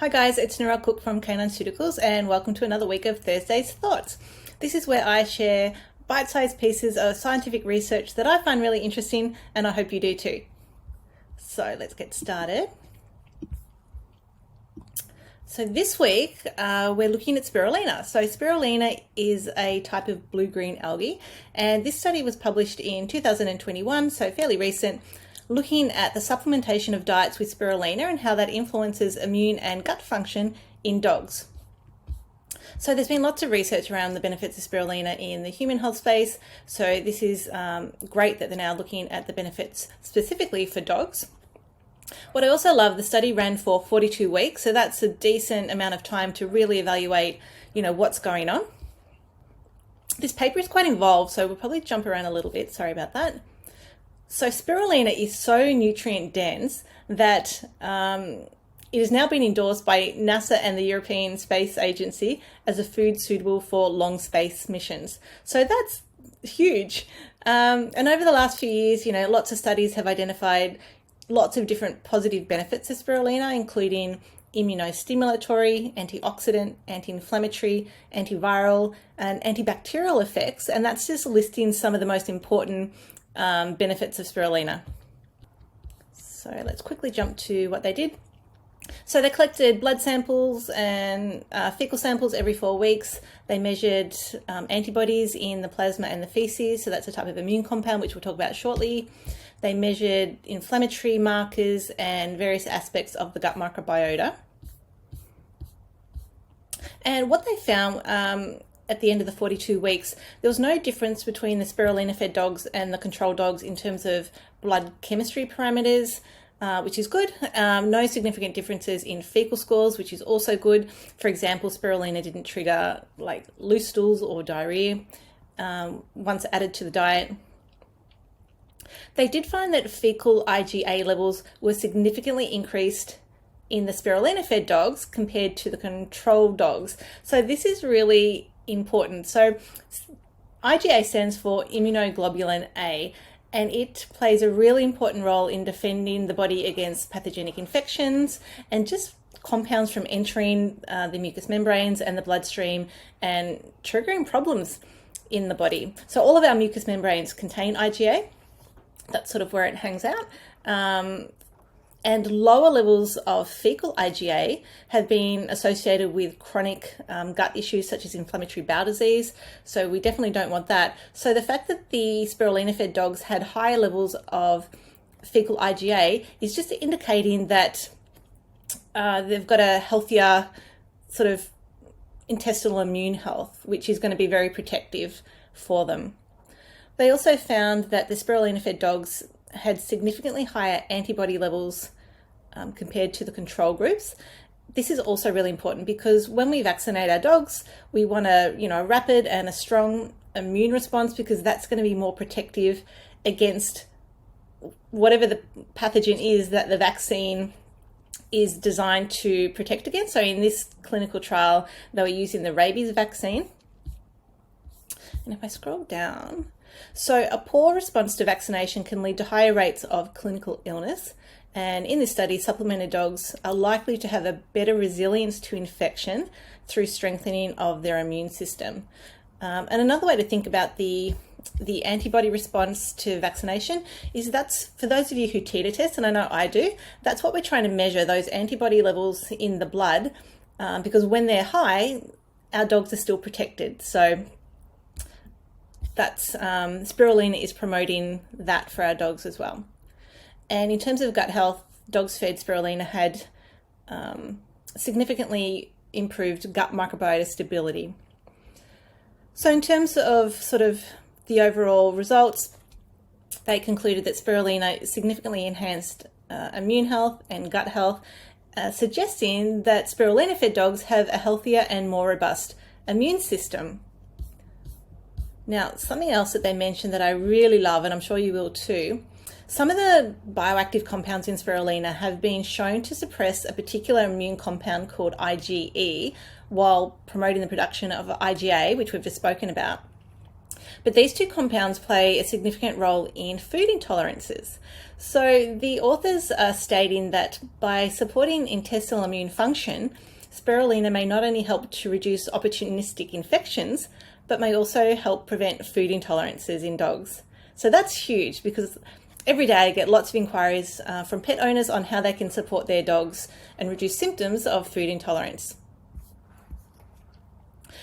Hi guys, it's Narelle Cook from Canine Pharmaceuticals and welcome to another week of Thursday's Thoughts. This is where I share bite-sized pieces of scientific research that I find really interesting and I hope you do too. So let's get started. So this week we're looking at spirulina. So spirulina is a type of blue-green algae and this study was published in 2021, so fairly recent, looking at the supplementation of diets with spirulina and how that influences immune and gut function in dogs. So there's been lots of research around the benefits of spirulina in the human health space. So this is great that they're now looking at the benefits specifically for dogs. What I also love, the study ran for 42 weeks. So that's a decent amount of time to really evaluate, what's going on. This paper is quite involved, so we'll probably jump around a little bit. Sorry about that. So spirulina is so nutrient dense that it has now been endorsed by NASA and the European Space Agency as a food suitable for long space missions. So that's huge. And over the last few years, lots of studies have identified lots of different positive benefits of spirulina, including immunostimulatory, antioxidant, anti-inflammatory, antiviral, and antibacterial effects. And that's just listing some of the most important benefits of spirulina. So let's quickly jump to what they did. So they collected blood samples and fecal samples every 4 weeks. They measured antibodies in the plasma and the feces, so that's a type of immune compound which we'll talk about shortly. They measured inflammatory markers and various aspects of the gut microbiota. And what they found at the end of the 42 weeks, there was no difference between the spirulina-fed dogs and the control dogs in terms of blood chemistry parameters, which is good. No significant differences in fecal scores, which is also good. For example, spirulina didn't trigger like loose stools or diarrhea once added to the diet. They did find that fecal IgA levels were significantly increased in the spirulina-fed dogs compared to the control dogs. So this is really important. So IgA stands for immunoglobulin A, and it plays a really important role in defending the body against pathogenic infections and just compounds from entering the mucous membranes and the bloodstream and triggering problems in the body. So all of our mucous membranes contain IgA. That's sort of where it hangs out. And lower levels of fecal IgA have been associated with chronic gut issues such as inflammatory bowel disease. So we definitely don't want that. So the fact that the spirulina-fed dogs had higher levels of fecal IgA is just indicating that they've got a healthier sort of intestinal immune health, which is going to be very protective for them. They also found that the spirulina-fed dogs had significantly higher antibody levels compared to the control groups. This is also really important because when we vaccinate our dogs, we want a rapid and a strong immune response because that's going to be more protective against whatever the pathogen is that the vaccine is designed to protect against. So in this clinical trial, they were using the rabies vaccine. And if I scroll down, so a poor response to vaccination can lead to higher rates of clinical illness. And in this study, supplemented dogs are likely to have a better resilience to infection through strengthening of their immune system. And another way to think about the antibody response to vaccination is that's, for those of you who titer test, and I know I do, that's what we're trying to measure, those antibody levels in the blood, because when they're high, our dogs are still protected. So that's spirulina is promoting that for our dogs as well. And in terms of gut health, dogs fed spirulina had significantly improved gut microbiota stability. So in terms of sort of the overall results, they concluded that spirulina significantly enhanced immune health and gut health, suggesting that spirulina-fed dogs have a healthier and more robust immune system. Now, something else that they mentioned that I really love, and I'm sure you will too, some of the bioactive compounds in spirulina have been shown to suppress a particular immune compound called IgE while promoting the production of IgA, which we've just spoken about. But these two compounds play a significant role in food intolerances. So the authors are stating that by supporting intestinal immune function, spirulina may not only help to reduce opportunistic infections, but may also help prevent food intolerances in dogs. So that's huge, because every day I get lots of inquiries from pet owners on how they can support their dogs and reduce symptoms of food intolerance.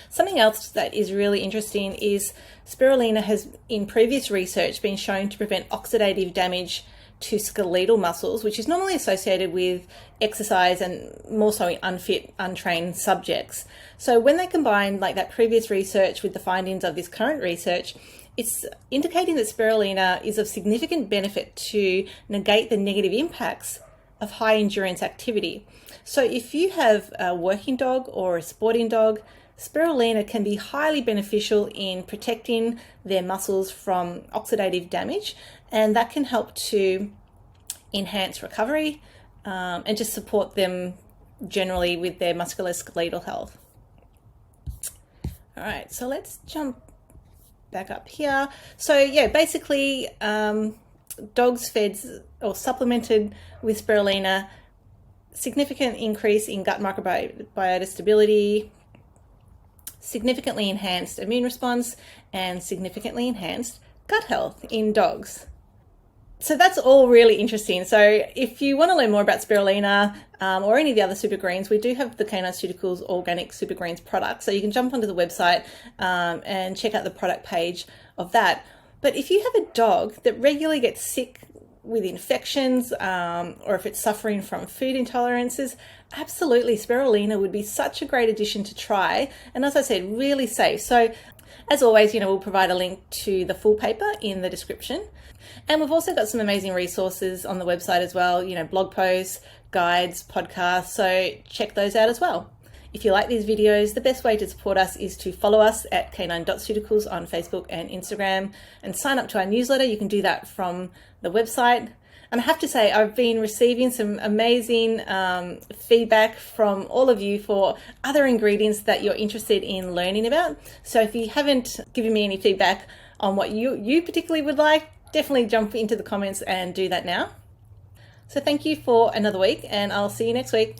Something else that is really interesting is spirulina has in previous research been shown to prevent oxidative damage to skeletal muscles, which is normally associated with exercise and more so in unfit, untrained subjects. So when they combine like that previous research with the findings of this current research, it's indicating that spirulina is of significant benefit to negate the negative impacts of high endurance activity. So if you have a working dog or a sporting dog, spirulina can be highly beneficial in protecting their muscles from oxidative damage, and that can help to enhance recovery and just support them generally with their musculoskeletal health. All right, so let's jump back up here. So yeah, basically dogs fed or supplemented with spirulina, significant increase in gut microbiota stability, significantly enhanced immune response, and significantly enhanced gut health in dogs. So that's all really interesting. So if you want to learn more about spirulina or any of the other super greens, we do have the Canine Pharmaceuticals Organic Super Greens product. So you can jump onto the website and check out the product page of that. But if you have a dog that regularly gets sick with infections or if it's suffering from food intolerances, absolutely spirulina would be such a great addition to try. And as I said, really safe. So as always, we'll provide a link to the full paper in the description. And we've also got some amazing resources on the website as well, blog posts, guides, podcasts, so check those out as well. If you like these videos, the best way to support us is to follow us at canine.pharmaceuticals on Facebook and Instagram and sign up to our newsletter. You can do that from the website. And I have to say, I've been receiving some amazing feedback from all of you for other ingredients that you're interested in learning about. So if you haven't given me any feedback on what you particularly would like, definitely jump into the comments and do that now. So thank you for another week, and I'll see you next week.